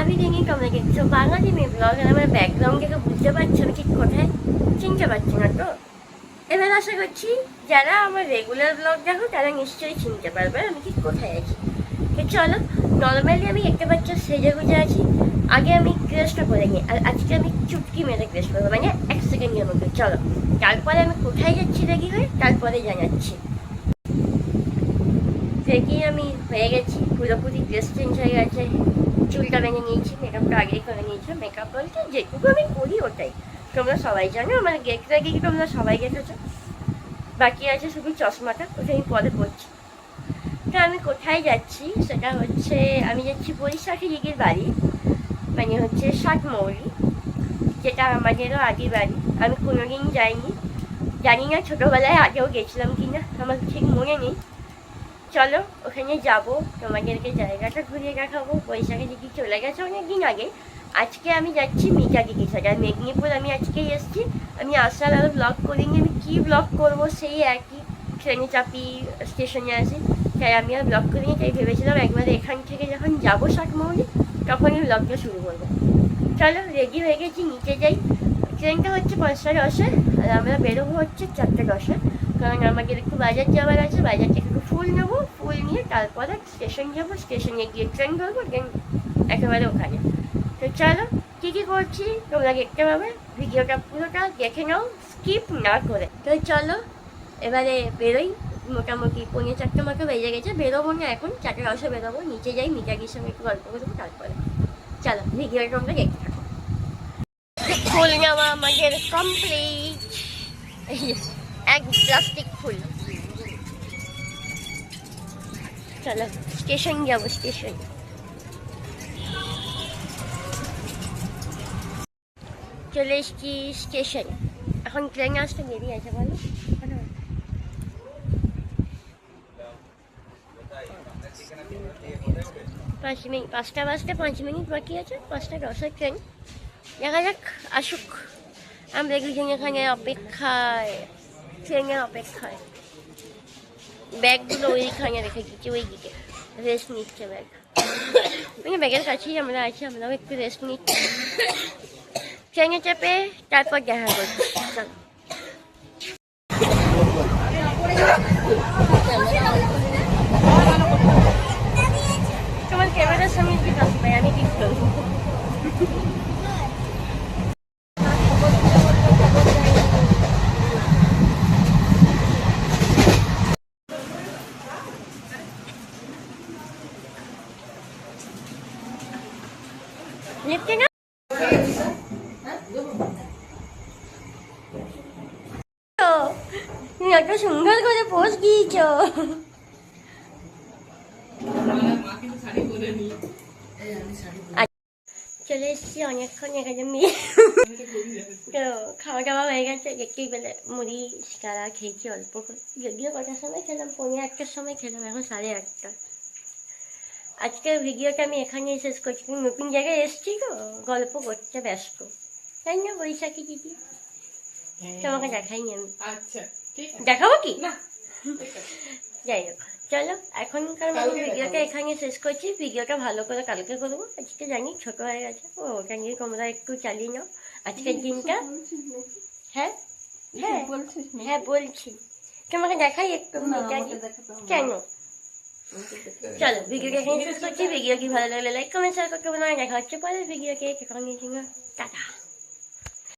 আমি দেখি তোমরা দেখছো বাঙালি মেয়ে ব্লগ, আর আমার ব্যাকগ্রাউন্ড থেকে বুঝতে পারছো আমি ঠিক কোথায়, চিনতে পারছি না তো। এবার আশা করছি যারা আমার রেগুলার ব্লগ দেখো তারা নিশ্চয়ই চিনতে পারবে আমি ঠিক কোথায় আছি। তো চলো, নর্মালি আমি দেখতে পাচ্ছ সেজে গুজে আছি। আগে আমি ড্রেসটা পরে নিই, আর আজকে আমি চুটকি মেরে ড্রেস করবো, মানে 1 সেকেন্ডের মধ্যে। চলো, তারপরে আমি কোথায় যাচ্ছি রেডি হয়ে তারপরে জানাচ্ছি। রেডি আমি হয়ে গেছি, পুরোপুরি ড্রেস চেঞ্জ হয়ে গেছে, চুলটা ভেঙে নিয়েছি, মেকআপটা আগেই করে নিয়েছি। মেকআপ বলতে যেটুকু আমি করি ওটাই, তোমরা সবাই জানো। আমার গেটটা গিয়ে তোমরা সবাই গেটেছো, বাকি আছে শুধু চশমাটা, ওটা আমি পরে পড়ছি। তা আমি কোথায় যাচ্ছি সেটা হচ্ছে, আমি যাচ্ছি বৈশাখী দিদির বাড়ি, মানে হচ্ছে সাতমৌলি, যেটা আমাদেরও আগে বাড়ি। আমি কোনোদিন যাইনি, জানি না ছোটোবেলায় আগেও গেছিলাম কিনা, আমার ঠিক মনে নেই। চলো ওখানে যাবো, তোমাদেরকে জায়গাটা ঘুরিয়ে দেখাবো। বৈশাখী দিদি চলে গেছে অনেকদিন আগে। আজকে আমি যাচ্ছি মিতা দিদির সাথে, আর মেদিনীপুর আমি আজকেই এসেছি। আমি আসার আরও ব্লগ করিনি, আমি কী ব্লগ করবো সেই একই, ট্রেনে চাপি স্টেশনে আসি, তাই আমি আর ব্লগ করিনি। তাই ভেবেছিলাম একবারে এখান থেকে যখন যাবো সাতমৌলি তখনই ব্লগটা শুরু করবো। চলো রেডি হয়ে গেছি, নিচে যাই। ট্রেনটা হচ্ছে 5:10, আর আমরা বেরোবো হচ্ছে 4:10, কারণ আমাদের একটু বাজার যাওয়ার আছে। বাজার থেকে একটু ফুল নেবো, ফুল নিয়ে তারপরে স্টেশন যাবো, স্টেশনে গিয়ে ট্রেন ধরবো, দেন একেবারে ওখানে। তো চলো, কী কী করছি তোমরা দেখতে পাবে, ভিডিওটা পুরোটা দেখে নাও স্কিপ না করে। তো চলো এবারে বেরোই। মোটামুটি 4:45 মতো বেজে গেছে, বেরোবো না এখন, 4:10 বেরোবো। নিচে যাই, মিতাগির সঙ্গে একটু গল্প করবো, তারপরে চলো ভিডিওটা তোমরা দেখতে থাকো। ফুল নেওয়া আমাদের কমপ্লিট, এক প্লাস্টিক ফুল। চলো স্টেশন যাবো, স্টেশন। চলে এসছি স্টেশন, এখন ট্রেন আসতে দেরি আছে বলো। 5 মিনিট, 5টা বাজতে 5 মিনিট বাকি আছে, 5:10 ট্রেন। দেখা যাক আসুক, আমরা দুজন এখানে অপেক্ষায়, ট্রেনের অপেক্ষায়। ব্যাগগুলো ওইখানে রেখে দিচ্ছি, ওই দিকে রেস্ট নিচ্ছে ব্যাগ, মানে ব্যাগের কাছেই আমরা আছি, আমরাও একটু রেস্ট নিচ্ছি। ট্রেনে চেপে তারপর দেখা করছি। চল তোমার ক্যামেরার সামনে কি থাকবে, আমি ঠিক করবো। লিখতে না তুমি এত সুন্দর করে পোজ দিয়েছ। চলে এসছি অনেকক্ষণ একাডেমি। তো খাওয়া দাওয়া হয়ে গেছে, দেখতেই পেলে মুড়ি সিঙ্গারা খেয়েছি অল্প করে, যদিও কটার সময় খেলাম, 1:45টার সময় খেলাম, এখন 8:30। আজকের ভিডিওটা আমি এখানেই শেষ করছি। নতুন জায়গায় এসছি তো, গল্প করতে ব্যস্ত, তাই না বৈশাখী দিদি? তোমাকে দেখাইনি আমি, আচ্ছা দেখাবো কি না। যাই হোক, চলো এখনকার মতো ভিডিওটা এখানে শেষ করছি। ভিডিওটা ভালো করে কালকে করবো, আজকে জানি ছোট হয়ে গেছে, ওটা নিয়ে তোমরা একটু চালিয়ে নাও আজকের দিনটা। হ্যাঁ হ্যাঁ হ্যাঁ বলছি, তোমাকে দেখাই একটু। কেন? চলো ভিডিওটা এখানে শেষ করছি। ভিডিও কি ভালো লাগলে লাইক কমেন্ট শেয়ার করতে বলো, দেখা হচ্ছে পরে ভিডিওকে। টাটা।